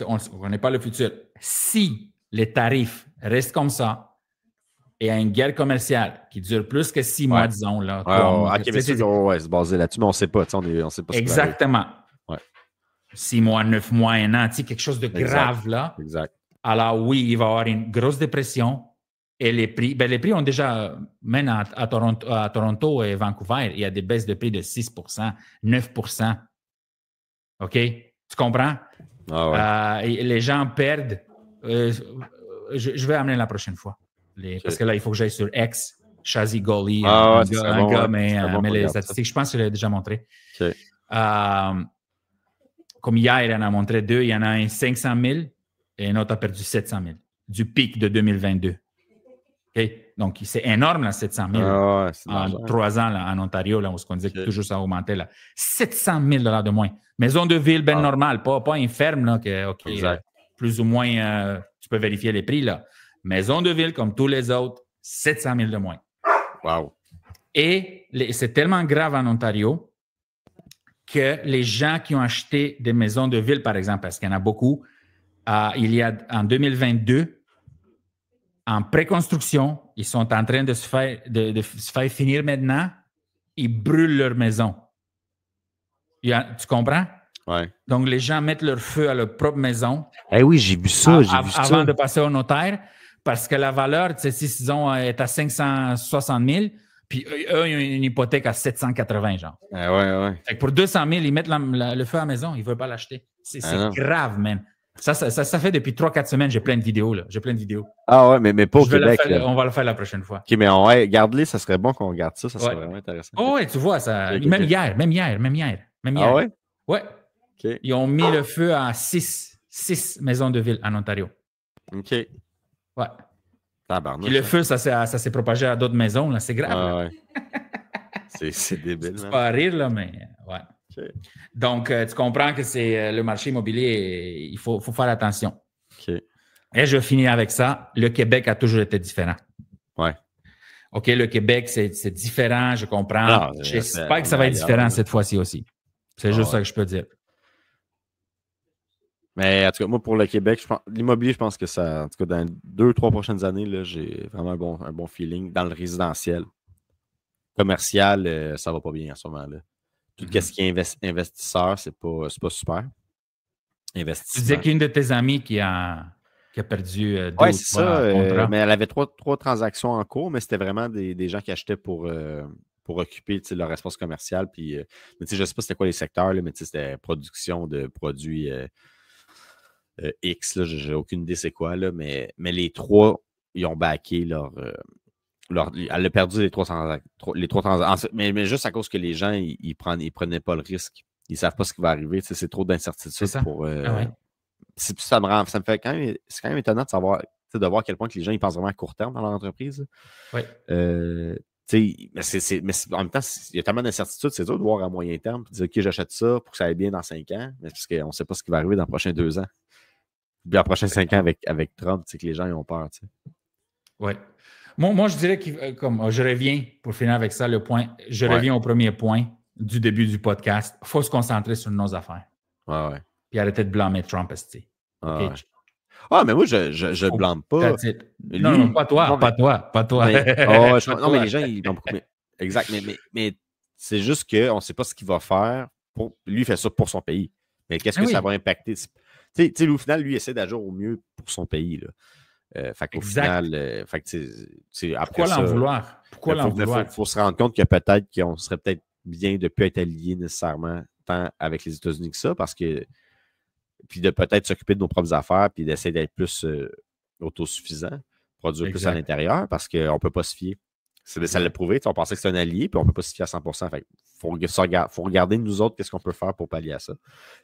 On ne connaît pas le futur. Si les tarifs restent comme ça, et à une guerre commerciale qui dure plus que 6 mois, disons. Là, 3 mois. OK, mais c'est basé là-dessus, mais on ne sait pas. On sait pas exactement. 6 mois, 9 mois, 1 an, quelque chose de grave là. Exact. Alors oui, il va y avoir une grosse dépression et les prix, les prix ont déjà, même à Toronto et Vancouver, il y a des baisses de prix de 6%, 9%. OK? Tu comprends? Et les gens perdent. Je vais amener la prochaine fois. Parce que là, il faut que j'aille sur X, Shazi Goli, un gars, mais les statistiques, je pense que je l'ai déjà montré. Okay. Comme hier, il en a montré 2. Il y en a un 500 000 et un autre a perdu 700 000 du pic de 2022. Okay? Donc, c'est énorme, là, 700 000 en 3 ans là, en Ontario, là, où on disait que toujours ça augmentait. Là. 700 000 $ de moins. Maison de ville, ben normale, pas une ferme, là, que plus ou moins, tu peux vérifier les prix, là. Maison de ville, comme tous les autres, 700 000 de moins. Wow. Et c'est tellement grave en Ontario que les gens qui ont acheté des maisons de ville, par exemple, parce qu'il y en a beaucoup, il y a en 2022, en préconstruction, ils sont en train de se faire finir maintenant, ils brûlent leur maison. Tu comprends? Ouais. Donc, les gens mettent leur feu à leur propre maison. Oui, j'ai vu ça. Avant de passer au notaire. Parce que la valeur, si disons, est à 560 000, puis eux, ils ont une hypothèque à 780, genre. Ouais. Fait que pour 200 000, ils mettent le feu à la maison, ils ne veulent pas l'acheter. C'est grave, man. Ça fait depuis 3-4 semaines, j'ai plein de vidéos, là. J'ai plein de vidéos. Ah ouais, mais pas au Québec. On va le faire la prochaine fois. OK, mais garde-les, ça serait bon qu'on regarde ça. Ça serait vraiment intéressant. Oh, ouais, tu vois, ça. Okay. Même hier. Ah ouais? Ouais. Okay. Ils ont mis le feu à 6 maisons de ville en Ontario. OK. Ouais. Tabarnouche, puis le feu, ça s'est propagé à d'autres maisons, là. C'est grave. C'est débile. C'est pas à rire, là, mais ouais. Okay. Donc, tu comprends que c'est le marché immobilier, il faut faire attention. Okay. Et je finis avec ça. Le Québec a toujours été différent. Ouais. OK, le Québec, c'est différent, je comprends. J'espère que ça va être différent cette fois-ci aussi. C'est juste ça que je peux dire. Mais en tout cas, moi, pour le Québec, l'immobilier, je pense que ça, en tout cas, dans 2-3 prochaines années, là, j'ai vraiment un bon feeling dans le résidentiel. Commercial, ça va pas bien en ce moment-là. Tout ce qui est investisseur, c'est pas super. Tu disais qu'une de tes amies qui a qui a perdu 2 Oui, ou c'est 3 ça. contrats. Mais elle avait trois transactions en cours, mais c'était vraiment des gens qui achetaient pour occuper leur espace commercial. Puis, mais je ne sais pas c'était quoi les secteurs, là, mais c'était production de produits X. Je n'ai aucune idée c'est quoi, là, mais les trois, ils ont backé elle a perdu les trois transactions. Mais juste à cause que les gens, ils prenaient pas le risque. Ils ne savent pas ce qui va arriver. C'est trop d'incertitude pour. Ça me fait quand même. C'est quand même étonnant de savoir, de voir à quel point que les gens ils pensent vraiment à court terme dans leur entreprise. Oui. Mais en même temps, il y a tellement d'incertitudes, c'est dur de voir à moyen terme et de dire OK, j'achète ça pour que ça aille bien dans 5 ans, mais parce qu'on ne sait pas ce qui va arriver dans les prochains 2 ans. Puis dans les prochains 5 ans avec Trump, que les gens ils ont peur. Oui. Moi, je dirais que je reviens, pour finir avec ça, le point, je reviens au premier point du début du podcast. Il faut se concentrer sur nos affaires. Ouais. Puis arrêter de blâmer Trump, esti. Okay? Mais moi, je ne blâme pas. Lui, non, pas toi. Non, mais les gens, ils blâment beaucoup. Exact. Mais c'est juste qu'on ne sait pas ce qu'il va faire. Lui, il fait ça pour son pays. Mais qu'est-ce que ça va impacter? Au final, lui, il essaie d'agir au mieux pour son pays. Là. Fait qu'au final, pourquoi l'en vouloir? Pourquoi l'en vouloir? Il faut se rendre compte que peut-être qu'on serait peut-être bien de ne plus être allié nécessairement tant avec les États-Unis que ça, parce que puis de peut-être s'occuper de nos propres affaires, puis d'essayer d'être plus autosuffisant, produire plus à l'intérieur, parce qu'on ne peut pas se fier. Ça l'a prouvé, on pensait que c'était un allié, puis on ne peut pas se fier à 100%. Fait faut regarder nous autres, qu'est-ce qu'on peut faire pour pallier à ça,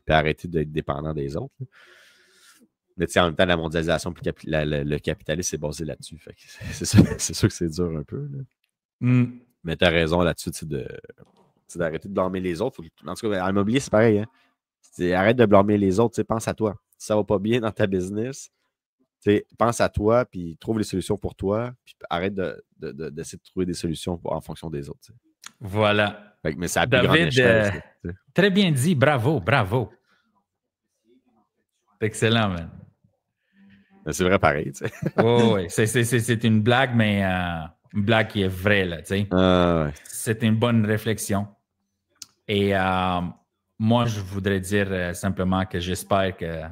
puis arrêter d'être dépendant des autres. Là. Mais en même temps, la mondialisation, puis le capitalisme est basé là-dessus. Fait que c'est sûr que c'est dur un peu. Mais tu as raison là-dessus, d'arrêter de blâmer les autres. En tout cas, en immobilier, c'est pareil. Hein? Arrête de blâmer les autres, pense à toi. Si ça ne va pas bien dans ta business, pense à toi, puis trouve les solutions pour toi, puis arrête d'essayer de trouver des solutions en fonction des autres. T'sais. Voilà. Mais c'est à plus grande échelle. Très bien dit, bravo. C'est excellent, man. C'est vrai pareil. Oui, c'est une blague, mais une blague qui est vraie. Là, c'est une bonne réflexion. Et moi, je voudrais dire simplement que j'espère qu'il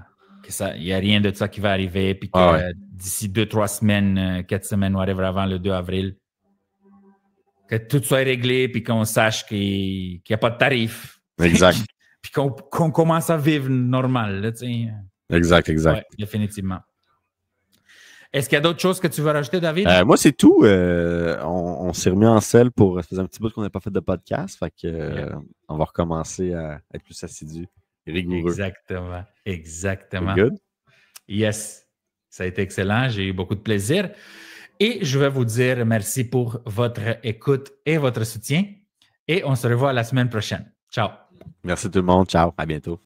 n'y a rien de ça qui va arriver, puis que d'ici 2-3 semaines, 4 semaines, whatever, avant le 2 avril, que tout soit réglé, puis qu'on sache qu'il n'y a pas de tarif. Exact. Puis qu'on commence à vivre normal. Là, exact. Ouais, définitivement. Est-ce qu'il y a d'autres choses que tu veux rajouter, David? Moi, c'est tout. On s'est remis en selle pour... Ça faisait un petit bout qu'on n'a pas fait de podcast. Fait que on va recommencer à être plus assidu et rigoureux. Exactement. Good? Yes. Ça a été excellent. J'ai eu beaucoup de plaisir. Et je vais vous dire merci pour votre écoute et votre soutien. Et on se revoit la semaine prochaine. Ciao. Merci tout le monde. Ciao. À bientôt.